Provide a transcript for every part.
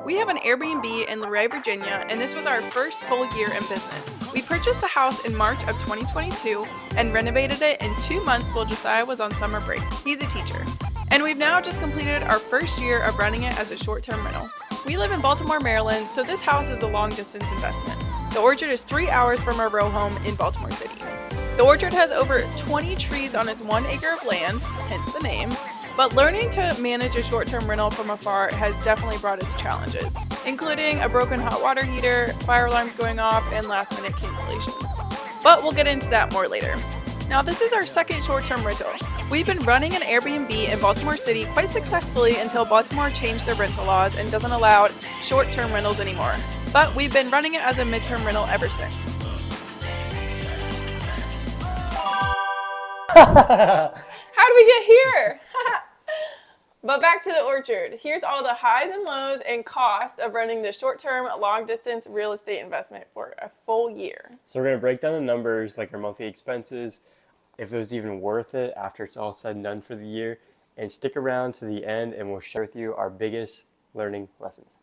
We have an Airbnb in Luray, Virginia, and this was our first full year in business. We purchased the house in March of 2022 and renovated it in 2 months while Josiah was on summer break. He's a teacher. And we've now just completed our first year of running it as a short-term rental. We live in Baltimore, Maryland, so this house is a long-distance investment. The orchard is 3 hours from our row home in Baltimore City. The orchard has over 20 trees on its 1 acre of land, hence the name. But learning to manage a short-term rental from afar has definitely brought its challenges, including a broken hot water heater, fire alarms going off, and last-minute cancellations. But we'll get into that more later. Now, this is our second short-term rental. We've been running an Airbnb in Baltimore City quite successfully until Baltimore changed their rental laws and doesn't allow short-term rentals anymore. But we've been running it as a midterm rental ever since. How did we get here? But back to the orchard. Here's all the highs and lows and cost of running the short-term, long-distance real estate investment for a full year. So we're going to break down the numbers, like our monthly expenses, if it was even worth it after it's all said and done for the year, and stick around to the end and we'll share with you our biggest learning lessons.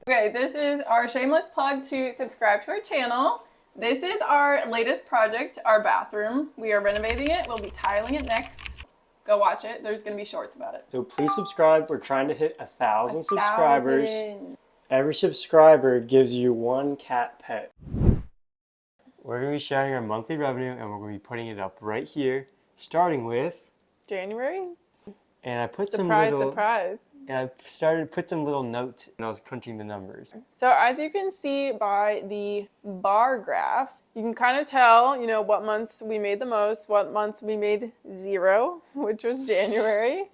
Okay, this is our shameless plug to subscribe to our channel. This is our latest project, our bathroom. We are renovating it. We'll be tiling it next. Go watch it. There's going to be shorts about it. So please subscribe. We're trying to hit 1,000 subscribers. Every subscriber gives you 1 cat pet. We're going to be sharing our monthly revenue and we're going to be putting it up right here, starting with January. And I put surprise, some little surprise. And I started to put some little notes and I was crunching the numbers. So as you can see by the bar graph, you can kind of tell, what months we made the most, what months we made 0, which was January.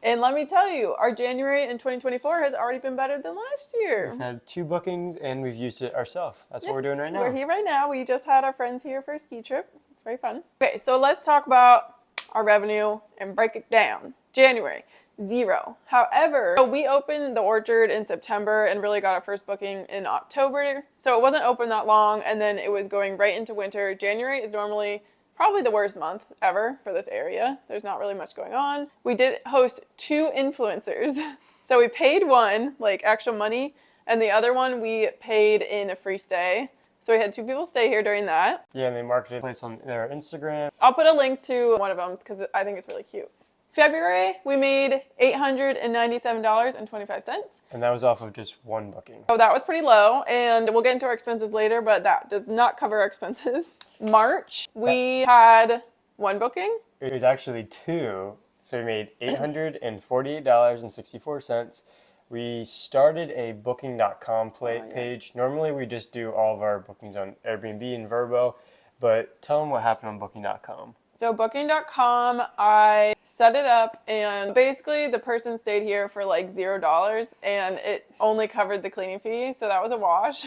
And let me tell you, our January in 2024 has already been better than last year. We've had 2 bookings and we've used it ourselves. That's what we're doing right now. We're here right now. We just had our friends here for a ski trip. It's very fun. Okay, so let's talk about our revenue and break it down. January, 0. However, we opened the orchard in September and really got our first booking in October. So it wasn't open that long and then it was going right into winter. January is normally probably the worst month ever for this area. There's not really much going on. We did host 2 influencers. So we paid one, like actual money, and the other one we paid in a free stay. So we had 2 people stay here during that. Yeah, and they marketed the place on their Instagram. I'll put a link to one of them because I think it's really cute. February, we made $897.25. And that was off of just 1 booking. So that was pretty low, and we'll get into our expenses later, but that does not cover our expenses. March, we had 1 booking. It was actually 2, so we made $848.64. We started a booking.com page. Normally we just do all of our bookings on Airbnb and Vrbo, but tell them what happened on booking.com. So booking.com, I set it up and basically the person stayed here for like $0 and it only covered the cleaning fee. So that was a wash.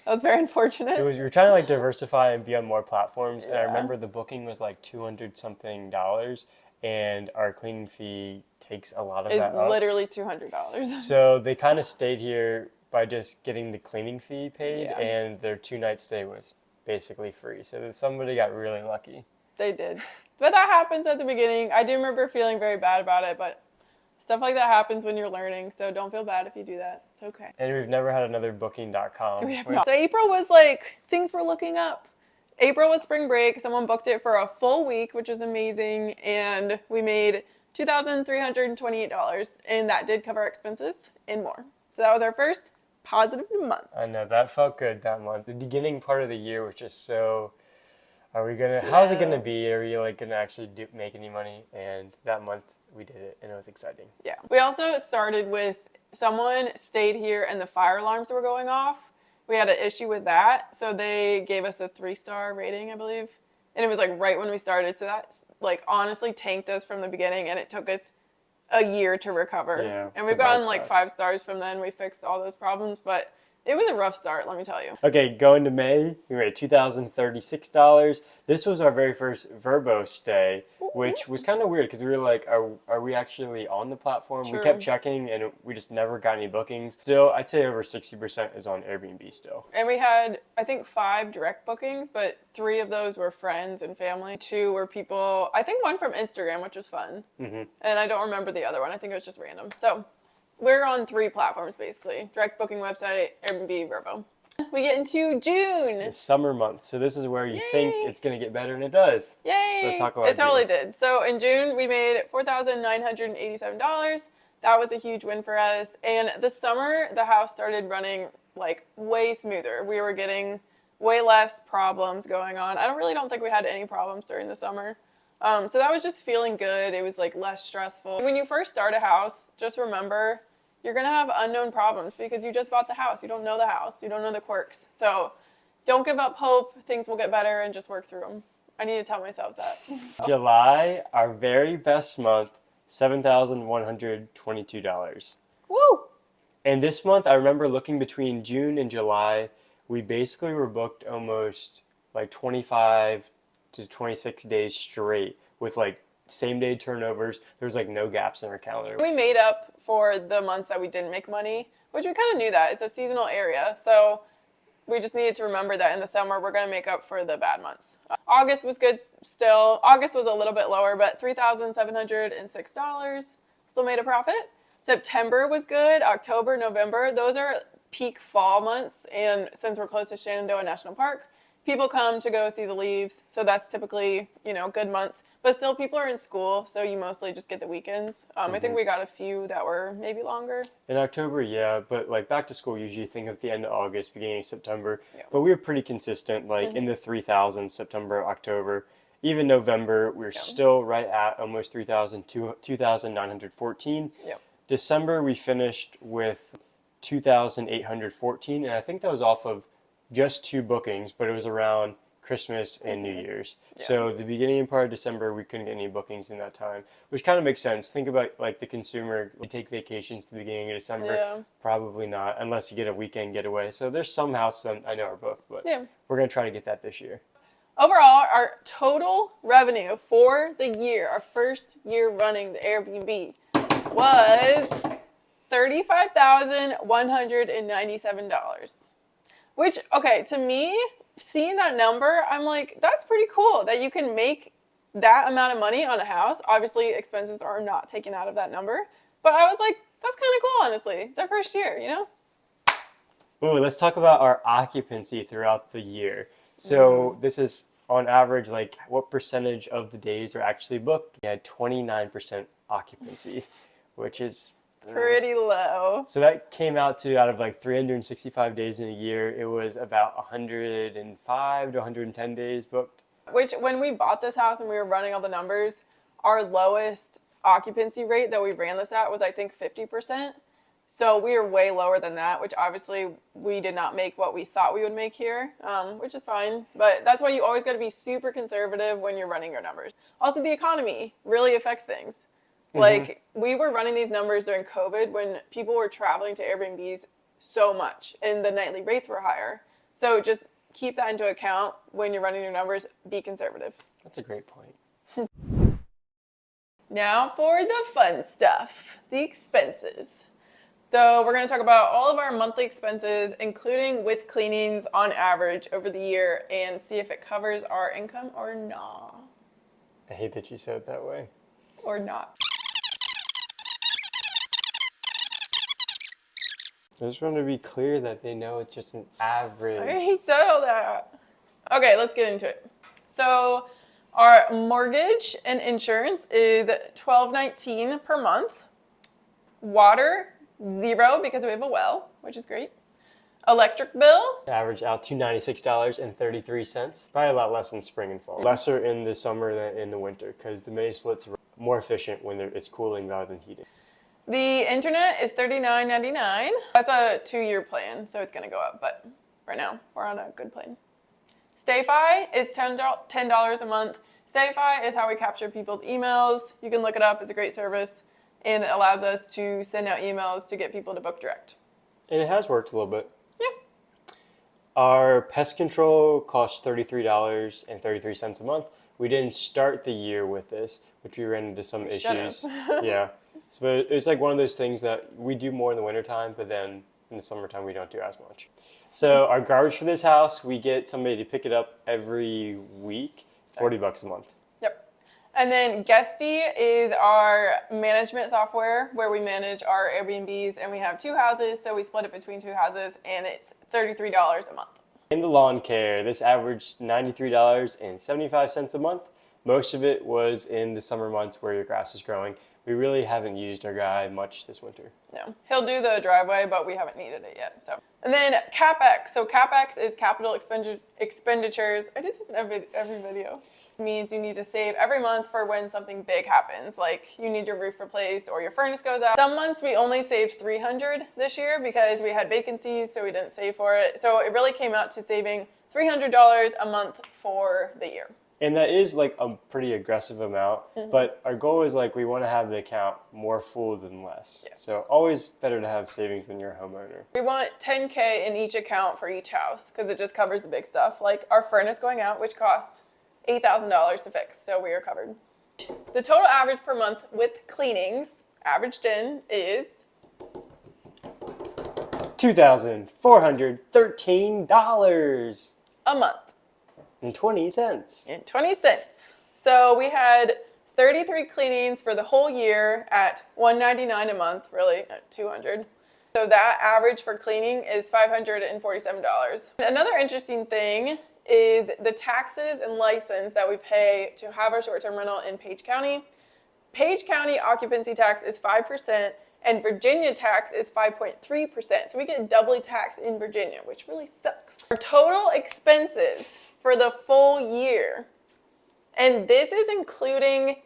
That was very unfortunate. We were trying to like diversify and be on more platforms. Yeah. And I remember the booking was like $200 something and our cleaning fee takes a lot of that up. It's literally $200. So they kind of stayed here by just getting the cleaning fee paid and their 2-night stay was basically free. So somebody got really lucky. They did. But that happens at the beginning. I do remember feeling very bad about it, but stuff like that happens when you're learning, so don't feel bad if you do that. It's okay. And we've never had another booking.com. We have not. So April was like, things were looking up. April was spring break. Someone booked it for a full week, which was amazing, and we made $2,328, and that did cover our expenses and more. So that was our first positive month. I know, that felt good that month. The beginning part of the year was just so... how's it gonna be? Are we like gonna actually make any money? And that month we did it and it was exciting. Yeah. We also started with someone stayed here and the fire alarms were going off. We had an issue with that. So they gave us a 3-star rating, I believe. And it was like right when we started. So that's like honestly tanked us from the beginning and it took us a year to recover. Yeah, and we've gotten like 5 stars from then. We fixed all those problems, but it was a rough start, let me tell you. Okay, going to May, we made $2,036. This was our very first Vrbo stay, which was kind of weird because we were like, are we actually on the platform? True. We kept checking and we just never got any bookings. Still, I'd say over 60% is on Airbnb still. And we had, I think, 5 direct bookings, but 3 of those were friends and family. 2 were people, I think 1 from Instagram, which was fun. And I don't remember the other one. I think it was just random. So We're on 3 platforms basically: direct booking website, Airbnb, Vrbo. We get into June. The summer months. So this is where you Yay. think it's going to get better, and it does. Yay! So talk about it totally did. So in June, we made $4,987. That was a huge win for us. And this summer, the house started running like way smoother. We were getting way less problems going on. I don't think we had any problems during the summer. So that was just feeling good. It was like less stressful. When you first start a house, just remember you're going to have unknown problems because you just bought the house. You don't know the house. You don't know the quirks. So don't give up hope. Things will get better and just work through them. I need to tell myself that. July, our very best month, $7,122. Woo! And this month, I remember looking between June and July, we basically were booked almost like 25 to 26 days straight with like same day turnovers. There was like no gaps in our calendar. We made up for the months that we didn't make money, which we kind of knew that. It's a seasonal area. So we just needed to remember that in the summer, we're going to make up for the bad months. August was good still. August was a little bit lower, but $3,706. Still made a profit. September was good. October, November, those are peak fall months. And since we're close to Shenandoah National Park, people come to go see the leaves. So that's typically, good months. But still, people are in school, so you mostly just get the weekends. I think we got a few that were maybe longer. In October, yeah, but like back to school, usually think of the end of August, beginning of September. Yeah. But we were pretty consistent, like in the 3,000s, September, October. Even November, we were still right at almost 3,000, 2,914. Yep. December, we finished with 2,814, and I think that was off of just 2 bookings, but it was around Christmas and New Year's. Yeah. So the beginning part of December, we couldn't get any bookings in that time, which kind of makes sense. Think about like the consumer, we take vacations at the beginning of December. Yeah. Probably not, unless you get a weekend getaway. So there's some houses I know are booked, but we're going to try to get that this year. Overall, our total revenue for the year, our first year running the Airbnb, was $35,197. Which, okay, to me, seeing that number, I'm like, that's pretty cool that you can make that amount of money on a house. Obviously, expenses are not taken out of that number. But I was like, that's kind of cool, honestly. It's our first year, Ooh, let's talk about our occupancy throughout the year. So this is on average, like what percentage of the days are actually booked? We had 29% occupancy, which is pretty low. So that came out of like 365 days in a year. It was about 105 to 110 days booked. Which, when we bought this house and we were running all the numbers, our lowest occupancy rate that we ran this at was, I think, 50%. So we were way lower than that, which obviously we did not make what we thought we would make here, which is fine. But that's why you always got to be super conservative when you're running your numbers. Also, the economy really affects things. Like, we were running these numbers during COVID when people were traveling to Airbnbs so much and the nightly rates were higher. So just keep that into account when you're running your numbers. Be conservative. That's a great point. Now for the fun stuff, the expenses. So we're going to talk about all of our monthly expenses, including with cleanings on average over the year, and see if it covers our income or not. I hate that you said it that way. Or not. I just want to be clear that they know it's just an average. I already said all that. Okay, let's get into it. So our mortgage and insurance is $1,219 per month. Water, $0 because we have a well, which is great. Electric bill. Average out $296.33. Probably a lot less in spring and fall. Lesser in the summer than in the winter because the mini splits are more efficient when it's cooling rather than heating. The internet is $39.99. That's a 2-year plan, so it's going to go up, but right now we're on a good plan. StayFi is $10 a month. StayFi is how we capture people's emails. You can look it up. It's a great service, and it allows us to send out emails to get people to book direct. And it has worked a little bit. Yeah. Our pest control costs $33.33 a month. We didn't start the year with this, which we ran into some issues. Yeah. So it's like one of those things that we do more in the wintertime, but then in the summertime we don't do as much. So our garbage for this house, we get somebody to pick it up every week, $40 a month. Yep. And then Guesty is our management software where we manage our Airbnbs, and we have 2 houses, so we split it between 2 houses, and it's $33 a month. In the lawn care, this averaged $93.75 a month. Most of it was in the summer months where your grass is growing. We really haven't used our guy much this winter. No, he'll do the driveway, but we haven't needed it yet. So, and then CapEx. So CapEx is capital expenditures. I do this in every video. It means you need to save every month for when something big happens, like you need your roof replaced or your furnace goes out. Some months we only saved $300 this year because we had vacancies, so we didn't save for it. So it really came out to saving $300 a month for the year. And that is like a pretty aggressive amount, but our goal is like we want to have the account more full than less. Yes. So always better to have savings when you're a homeowner. We want $10K in each account for each house because it just covers the big stuff, like our furnace going out, which costs $8,000 to fix, so we are covered. The total average per month with cleanings, averaged in, is $2,413 a month. And 20 cents. And 20 cents. So we had 33 cleanings for the whole year at $199 a month, really at $200. So that average for cleaning is $547. Another interesting thing is the taxes and license that we pay to have our short-term rental in Page County. Page County occupancy tax is 5%, and Virginia tax is 5.3%. So we get doubly taxed in Virginia, which really sucks. Our total expenses for the full year, and this is including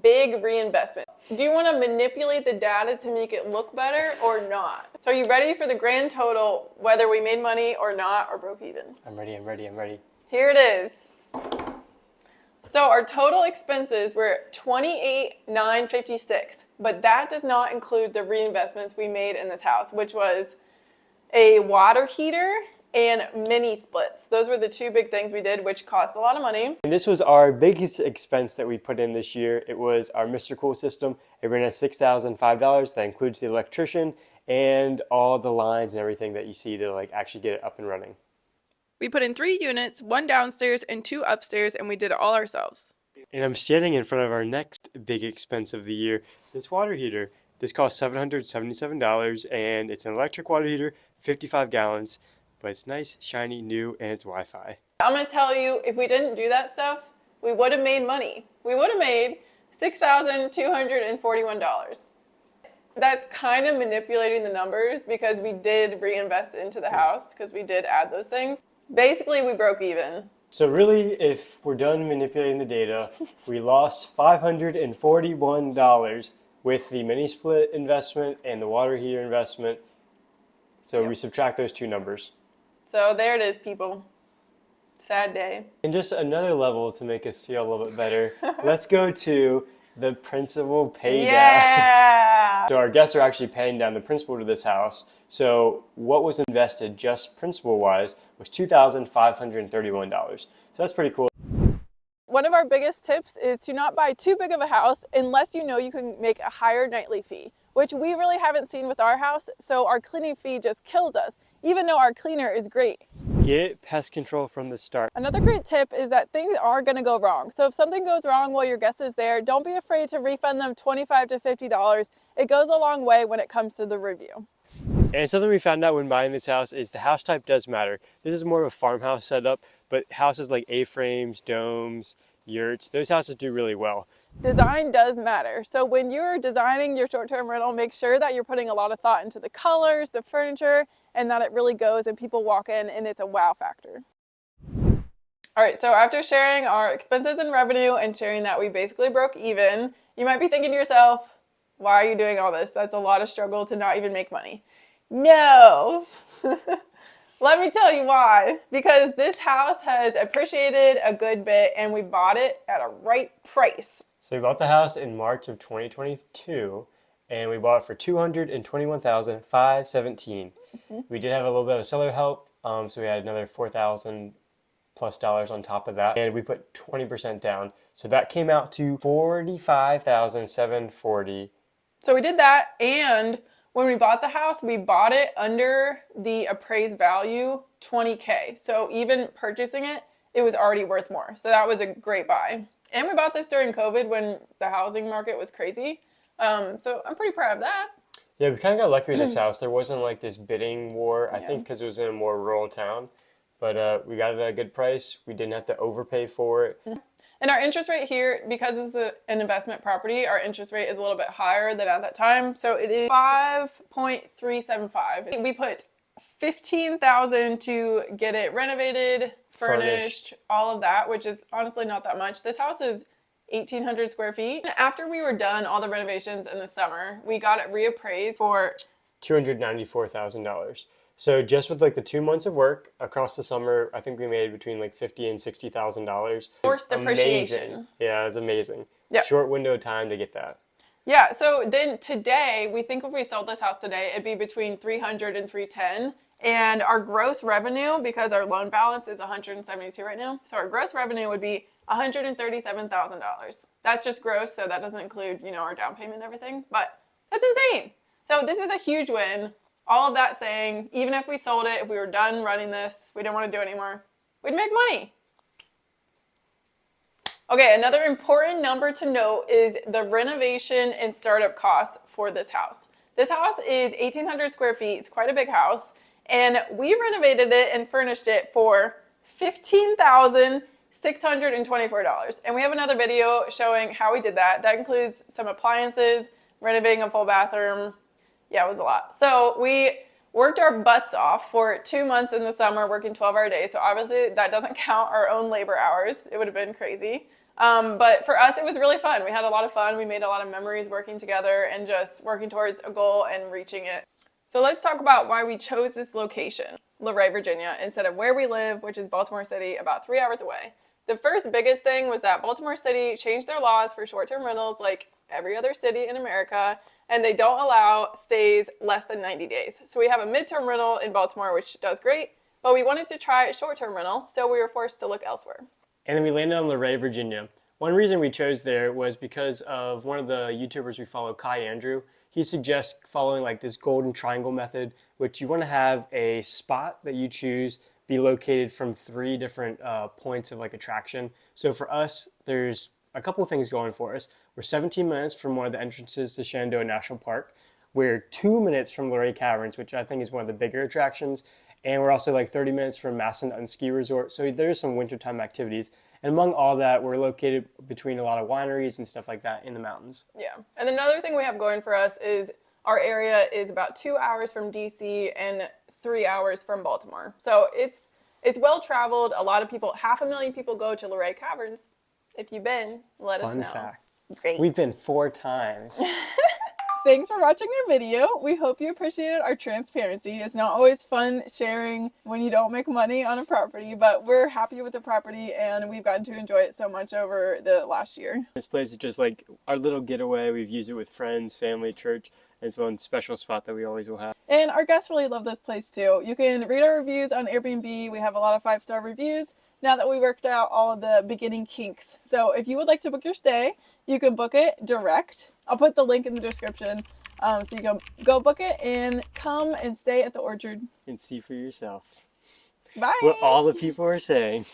big reinvestment. Do you want to manipulate the data to make it look better or not? So are you ready for the grand total, whether we made money or not, or broke even? I'm ready. Here it is. So our total expenses were $28,956, but that does not include the reinvestments we made in this house, which was a water heater and mini splits. Those were the 2 big things we did, which cost a lot of money. And this was our biggest expense that we put in this year. It was our Mr. Cool system. It ran us $6,005. That includes the electrician and all the lines and everything that you see to like actually get it up and running. We put in 3 units, 1 downstairs and 2 upstairs, and we did it all ourselves. And I'm standing in front of our next big expense of the year, this water heater. This cost $777, and it's an electric water heater, 55 gallons, but it's nice, shiny, new, and it's Wi-Fi. I'm gonna tell you, if we didn't do that stuff, we would have made money. We would have made $6,241. That's kind of manipulating the numbers because we did reinvest into the house because we did add those things. Basically, we broke even. So really, if we're done manipulating the data, we lost $541 with the mini split investment and the water heater investment. So we subtract those 2 numbers. So there it is, people. Sad day. And just another level to make us feel a little bit better, let's go to the principal pay down. So our guests are actually paying down the principal to this house. So what was invested just principal wise was $2,531. So that's pretty cool. One of our biggest tips is to not buy too big of a house unless you know you can make a higher nightly fee, which we really haven't seen with our house. So our cleaning fee just kills us, even though our cleaner is great. Get pest control from the start. Another great tip is that things are going to go wrong. So if something goes wrong while your guest is there, don't be afraid to refund them $25 to $50. It goes a long way when it comes to the review. And something we found out when buying this house is the house type does matter. This is more of a farmhouse setup, but houses like A-frames, domes, yurts, those houses do really well. Design does matter. So when you're designing your short-term rental, make sure that you're putting a lot of thought into the colors, the furniture, and that it really goes and people walk in and it's a wow factor. All right, so after sharing our expenses and revenue and sharing that we basically broke even, you might be thinking to yourself, why are you doing all this? That's a lot of struggle to not even make money. No! Let me tell you why. Because this house has appreciated a good bit and we bought it at a right price. So we bought the house in March of 2022 and we bought it for $221,517. We did have a little bit of seller help, so we had another $4,000+ on top of that, and we put 20% down. So that came out to $45,740. So we did that, and when we bought the house, we bought it under the appraised value, $20K. So even purchasing it, it was already worth more. So that was a great buy. And we bought this during COVID when the housing market was crazy. So I'm pretty proud of that. Yeah, we kind of got lucky with this house. There wasn't like this bidding war, I think, because it was in a more rural town. But we got it at a good price. We didn't have to overpay for it. And our interest rate here, because it's an investment property, our interest rate is a little bit higher than at that time. So it is 5.375. We put $15,000 to get it renovated, furnished, all of that, which is honestly not that much. This house is 1,800 square feet. After we were done all the renovations in the summer, we got it reappraised for $294,000. So just with like the 2 months of work across the summer, I think we made between like $50,000 and $60,000. Forced depreciation. Amazing. Yeah, it was amazing. Yep. Short window of time to get that. Yeah, so then today, we think if we sold this house today, it'd be between $300,000 and $310,000. And our gross revenue, because our loan balance is $172,000 right now, so our gross revenue would be $137,000. That's just gross, so that doesn't include, our down payment and everything, but that's insane. So this is a huge win. All of that saying, even if we sold it, if we were done running this, we didn't want to do it anymore, we'd make money. Okay, another important number to note is the renovation and startup costs for this house. This house is 1,800 square feet. It's quite a big house. And we renovated it and furnished it for $15,624. And we have another video showing how we did that. That includes some appliances, renovating a full bathroom. Yeah, it was a lot. So we worked our butts off for 2 months in the summer, working 12-hour days. So obviously that doesn't count our own labor hours. It would have been crazy. But for us, it was really fun. We had a lot of fun. We made a lot of memories working together and just working towards a goal and reaching it. So let's talk about why we chose this location, Luray, Virginia, instead of where we live, which is Baltimore City, about 3 hours away. The first biggest thing was that Baltimore City changed their laws for short-term rentals like every other city in America, and they don't allow stays less than 90 days. So we have a midterm rental in Baltimore, which does great, but we wanted to try a short-term rental, so we were forced to look elsewhere. And then we landed on Luray, Virginia. One reason we chose there was because of one of the YouTubers we follow, Kai Andrew. He suggests following like this golden triangle method, which you want to have a spot that you choose be located from 3 different points of like attraction. So for us, there's a couple things going for us. We're 17 minutes from one of the entrances to Shenandoah National Park. We're 2 minutes from Luray Caverns, which I think is one of the bigger attractions. And we're also like 30 minutes from Massanutten Ski Resort. So there's some wintertime activities. And among all that, we're located between a lot of wineries and stuff like that in the mountains. Yeah. And another thing we have going for us is our area is about 2 hours from DC and 3 hours from Baltimore. So it's well traveled. A lot of people, 500,000 people go to Luray Caverns. If you've been, let us know. Fun fact. Great. We've been 4 times. Thanks for watching our video. We hope you appreciated our transparency. It's not always fun sharing when you don't make money on a property, but we're happy with the property and we've gotten to enjoy it so much over the last year. This place is just like our little getaway. We've used it with friends, family, church. It's one special spot that we always will have. And our guests really love this place too. You can read our reviews on Airbnb. We have a lot of 5-star reviews now that we worked out all of the beginning kinks. So if you would like to book your stay, you can book it direct. I'll put the link in the description so you can go book it and come and stay at the Orchard. And see for yourself. Bye. What all the people are saying.